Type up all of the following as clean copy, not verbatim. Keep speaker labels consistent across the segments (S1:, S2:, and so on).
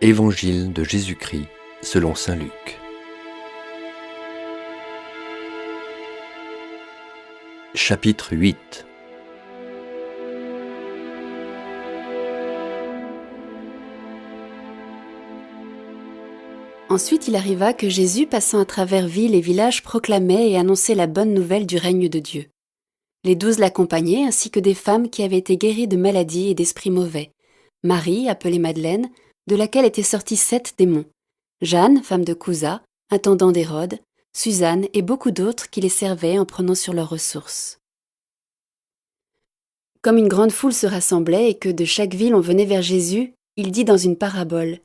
S1: Évangile de Jésus-Christ selon saint Luc. Chapitre 8.
S2: Ensuite il arriva que Jésus, passant à travers villes et villages, proclamait et annonçait la bonne nouvelle du règne de Dieu. Les 12 l'accompagnaient, ainsi que des femmes qui avaient été guéries de maladies et d'esprits mauvais. Marie, appelée Madeleine, de laquelle étaient sortis 7 démons. Jeanne, femme de Couza, intendant d'Hérode, Suzanne et beaucoup d'autres qui les servaient en prenant sur leurs ressources. Comme une grande foule se rassemblait et que de chaque ville on venait vers Jésus, il dit dans une parabole :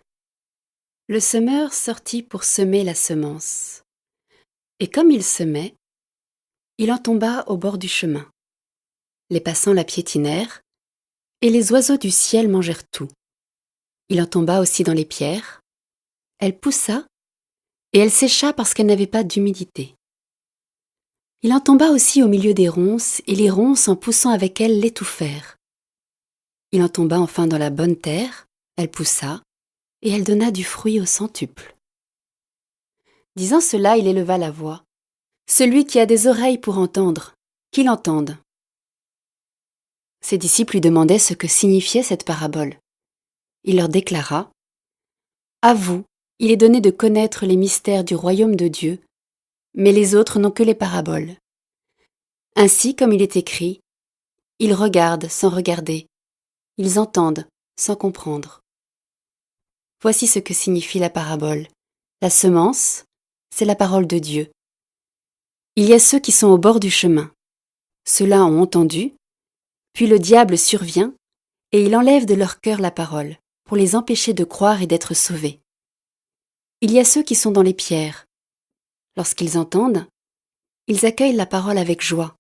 S2: Le semeur sortit pour semer la semence. Et comme il semait, il en tomba au bord du chemin. Les passants la piétinèrent, et les oiseaux du ciel mangèrent tout. Il en tomba aussi dans les pierres. Elle poussa, et elle sécha parce qu'elle n'avait pas d'humidité. Il en tomba aussi au milieu des ronces, et les ronces, en poussant avec elle, l'étouffèrent. Il en tomba enfin dans la bonne terre, elle poussa, et elle donna du fruit au centuple. Disant cela, il éleva la voix. Celui qui a des oreilles pour entendre, qu'il entende. Ses disciples lui demandaient ce que signifiait cette parabole. Il leur déclara : À vous, il est donné de connaître les mystères du royaume de Dieu, mais les autres n'ont que les paraboles. Ainsi, comme il est écrit, ils regardent sans regarder, ils entendent sans comprendre. Voici ce que signifie la parabole. La semence, c'est la parole de Dieu. Il y a ceux qui sont au bord du chemin. Ceux-là ont entendu, puis le diable survient et il enlève de leur cœur la parole, pour les empêcher de croire et d'être sauvés. Il y a ceux qui sont dans les pierres. Lorsqu'ils entendent, ils accueillent la parole avec joie,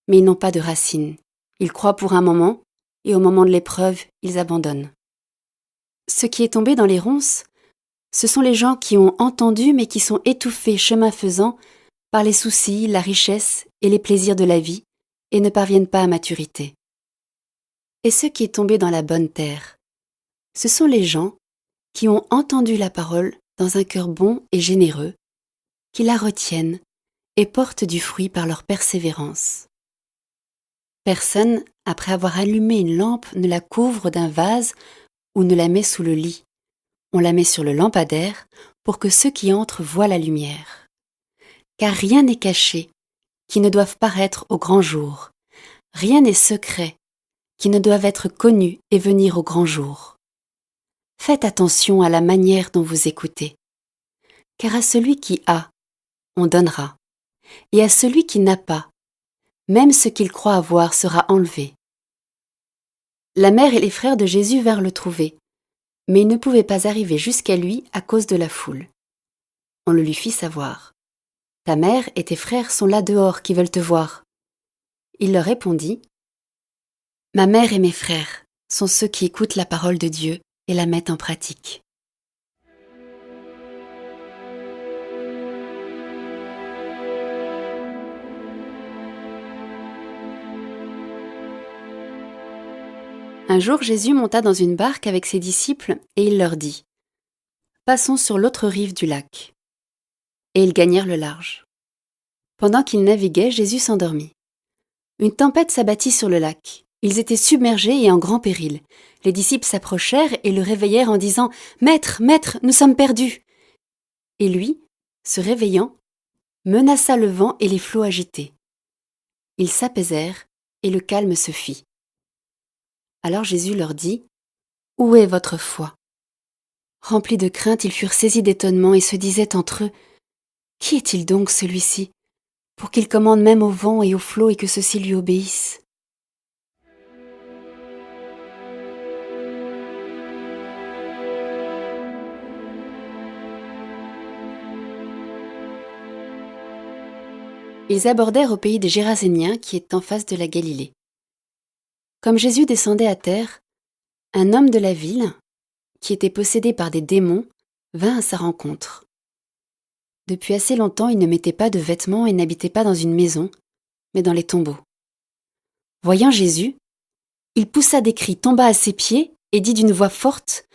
S2: mais ils n'ont pas de racines. Ils croient pour un moment, et au moment de l'épreuve, ils abandonnent. Ce qui est tombé dans les ronces, ce sont les gens qui ont entendu mais qui sont étouffés chemin faisant par les soucis, la richesse et les plaisirs de la vie et ne parviennent pas à maturité. Et ce qui est tombé dans la bonne terre, ce sont les gens qui ont entendu la parole dans un cœur bon et généreux, qui la retiennent et portent du fruit par leur persévérance. Personne, après avoir allumé une lampe, ne la couvre d'un vase ou ne la met sous le lit. On la met sur le lampadaire pour que ceux qui entrent voient la lumière. Car rien n'est caché qui ne doive paraître au grand jour. Rien n'est secret qui ne doive être connu et venir au grand jour. Faites attention à la manière dont vous écoutez. Car à celui qui a, on donnera. Et à celui qui n'a pas, même ce qu'il croit avoir sera enlevé. La mère et les frères de Jésus vinrent le trouver, mais ils ne pouvaient pas arriver jusqu'à lui à cause de la foule. On le lui fit savoir. Ta mère et tes frères sont là dehors qui veulent te voir. Il leur répondit : Ma mère et mes frères sont ceux qui écoutent la parole de Dieu et la mettent en pratique. Un jour, Jésus monta dans une barque avec ses disciples et il leur dit : Passons sur l'autre rive du lac. Et ils gagnèrent le large. Pendant qu'ils naviguaient, Jésus s'endormit. Une tempête s'abattit sur le lac. Ils étaient submergés et en grand péril. Les disciples s'approchèrent et le réveillèrent en disant : Maître, Maître, nous sommes perdus. Et lui, se réveillant, menaça le vent et les flots agités. Ils s'apaisèrent et le calme se fit. Alors Jésus leur dit : Où est votre foi ? Remplis de crainte, ils furent saisis d'étonnement et se disaient entre eux : Qui est-il donc celui-ci, pour qu'il commande même au vent et aux flots et que ceux-ci lui obéissent ? Ils abordèrent au pays des Géraséniens qui est en face de la Galilée. Comme Jésus descendait à terre, un homme de la ville, qui était possédé par des démons, vint à sa rencontre. Depuis assez longtemps, il ne mettait pas de vêtements et n'habitait pas dans une maison, mais dans les tombeaux. Voyant Jésus, il poussa des cris, tomba à ses pieds et dit d'une voix forte :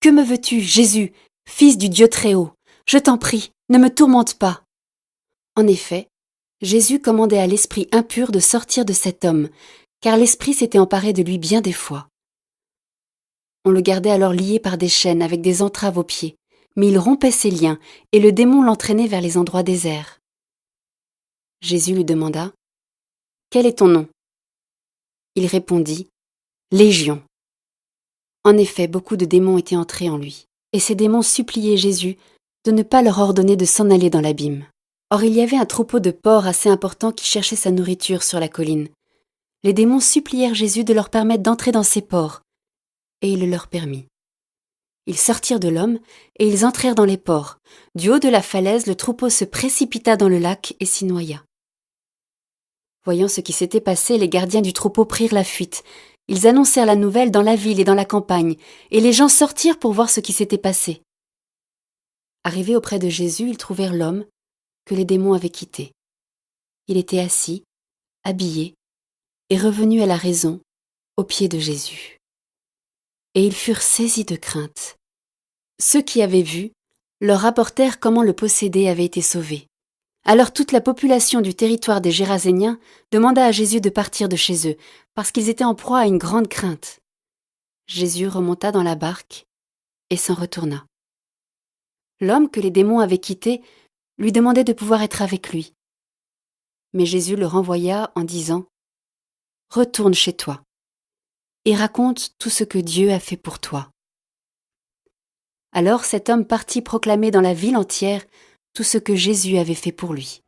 S2: Que me veux-tu, Jésus, fils du Dieu Très-Haut? Je t'en prie, ne me tourmente pas. » En effet, Jésus commandait à l'esprit impur de sortir de cet homme, car l'esprit s'était emparé de lui bien des fois. On le gardait alors lié par des chaînes avec des entraves aux pieds, mais il rompait ses liens et le démon l'entraînait vers les endroits déserts. Jésus lui demanda « Quel est ton nom ?» Il répondit « Légion ». En effet, beaucoup de démons étaient entrés en lui, et ces démons suppliaient Jésus de ne pas leur ordonner de s'en aller dans l'abîme. Or il y avait un troupeau de porcs assez important qui cherchait sa nourriture sur la colline. Les démons supplièrent Jésus de leur permettre d'entrer dans ces porcs, et il le leur permit. Ils sortirent de l'homme, et ils entrèrent dans les porcs. Du haut de la falaise, le troupeau se précipita dans le lac et s'y noya. Voyant ce qui s'était passé, les gardiens du troupeau prirent la fuite. Ils annoncèrent la nouvelle dans la ville et dans la campagne, et les gens sortirent pour voir ce qui s'était passé. Arrivés auprès de Jésus, ils trouvèrent l'homme que les démons avaient quitté. Il était assis, habillé, et revenu à la raison, aux pieds de Jésus. Et ils furent saisis de crainte. Ceux qui avaient vu leur rapportèrent comment le possédé avait été sauvé. Alors toute la population du territoire des Géraséniens demanda à Jésus de partir de chez eux, parce qu'ils étaient en proie à une grande crainte. Jésus remonta dans la barque et s'en retourna. L'homme que les démons avaient quitté lui demandait de pouvoir être avec lui. Mais Jésus le renvoya en disant « Retourne chez toi et raconte tout ce que Dieu a fait pour toi. » Alors cet homme partit proclamer dans la ville entière tout ce que Jésus avait fait pour lui.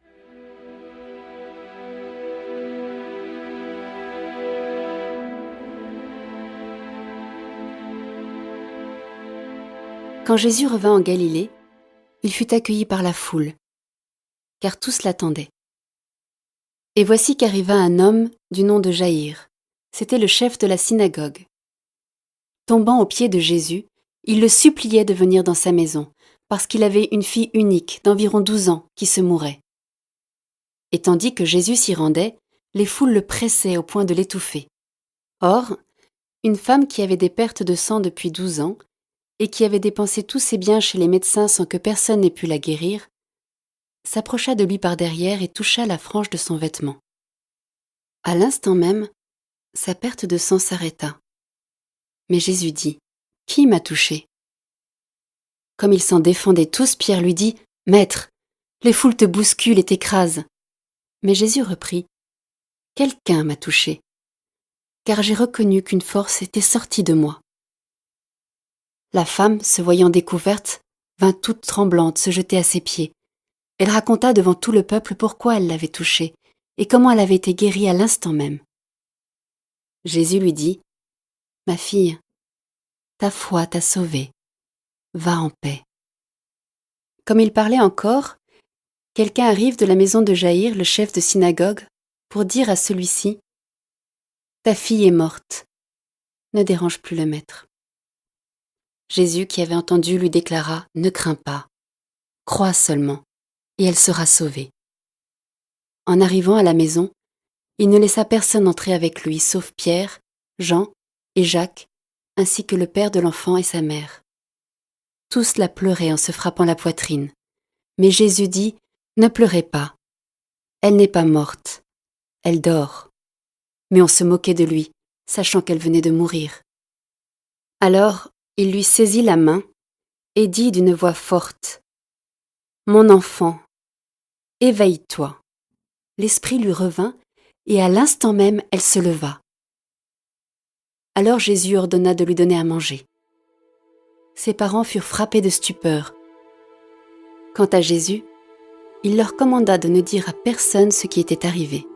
S2: Quand Jésus revint en Galilée, il fut accueilli par la foule, car tous l'attendaient. Et voici qu'arriva un homme du nom de Jaïr. C'était le chef de la synagogue. Tombant aux pieds de Jésus, il le suppliait de venir dans sa maison, parce qu'il avait une fille unique d'environ 12 ans qui se mourait. Et tandis que Jésus s'y rendait, les foules le pressaient au point de l'étouffer. Or, une femme qui avait des pertes de sang depuis 12 ans, et qui avait dépensé tous ses biens chez les médecins sans que personne n'ait pu la guérir, s'approcha de lui par derrière et toucha la frange de son vêtement. À l'instant même, sa perte de sang s'arrêta. Mais Jésus dit « Qui m'a touché ?» Comme ils s'en défendaient tous, Pierre lui dit « Maître, les foules te bousculent et t'écrasent. » Mais Jésus reprit « Quelqu'un m'a touché, car j'ai reconnu qu'une force était sortie de moi. » La femme, se voyant découverte, vint toute tremblante se jeter à ses pieds. Elle raconta devant tout le peuple pourquoi elle l'avait touchée et comment elle avait été guérie à l'instant même. Jésus lui dit « Ma fille, ta foi t'a sauvée. Va en paix. » Comme il parlait encore, quelqu'un arrive de la maison de Jaïr, le chef de synagogue, pour dire à celui-ci « Ta fille est morte. Ne dérange plus le maître. » Jésus, qui avait entendu, lui déclara « Ne crains pas. Crois seulement, et elle sera sauvée. » En arrivant à la maison, il ne laissa personne entrer avec lui, sauf Pierre, Jean et Jacques, ainsi que le père de l'enfant et sa mère. Tous la pleuraient en se frappant la poitrine. Mais Jésus dit « Ne pleurez pas. Elle n'est pas morte. Elle dort. » Mais on se moquait de lui, sachant qu'elle venait de mourir. Alors, il lui saisit la main et dit d'une voix forte « Mon enfant, éveille-toi. » L'esprit lui revint, et à l'instant même, elle se leva. Alors Jésus ordonna de lui donner à manger. Ses parents furent frappés de stupeur. Quant à Jésus, il leur commanda de ne dire à personne ce qui était arrivé.